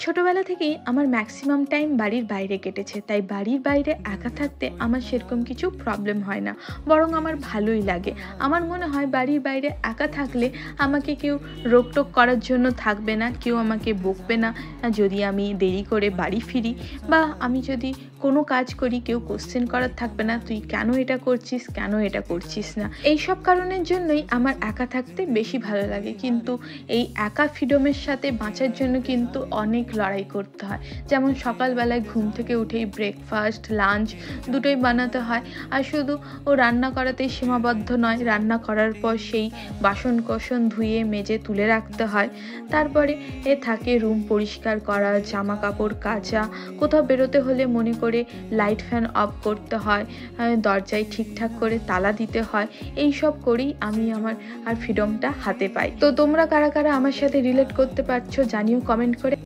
ছোটবেলা থেকেই আমার ম্যাক্সিমাম টাইম বাড়ির বাইরে কেটেছে, তাই বাড়ির বাইরে একা থাকতে আমার সেরকম কিছু প্রবলেম হয় না, বরং আমার ভালোই লাগে। আমার মনে হয় বাড়ির বাইরে একা থাকলে আমাকে কেউ রোকটোক করার জন্য থাকবে না, কেউ আমাকে বকবে না যদি আমি দেরি করে বাড়ি ফিরি, বা আমি যদি কোনো কাজ করি কেউ কোশ্চেন করার থাকবে না, তুই কেন এটা করছিস, কেন এটা করছিস না। এই সব কারণের জন্যই আমার একা থাকতে বেশি ভালো লাগে। কিন্তু এই একা ফ্রিডমের সাথে বাঁচার জন্য কিন্তু অনেক লড়াই করতে হয়। যেমন সকালবেলায় ঘুম থেকে উঠেই ব্রেকফাস্ট, লাঞ্চ দুটোই বানাতে হয়। আর শুধু রান্না করাতেই সীমাবদ্ধ নয়, রান্না করার পর সেই বাসন কোসন ধুয়ে মেজে তুলে রাখতে হয়। তারপরে থাকে রুম পরিষ্কার করা, জামা কাপড় কাচা, কোথাও বেরোতে হলে মনে করে লাইট ফ্যান অফ করতে হয়, দরজায় ঠিকঠাক করে তালা দিতে হয়। এই সব করেই আমি আমার ফ্রিডমটা হাতে পাই। তো তোমরা কারা কারা আমার সাথে রিলেট করতে পারছো জানিও কমেন্ট করে।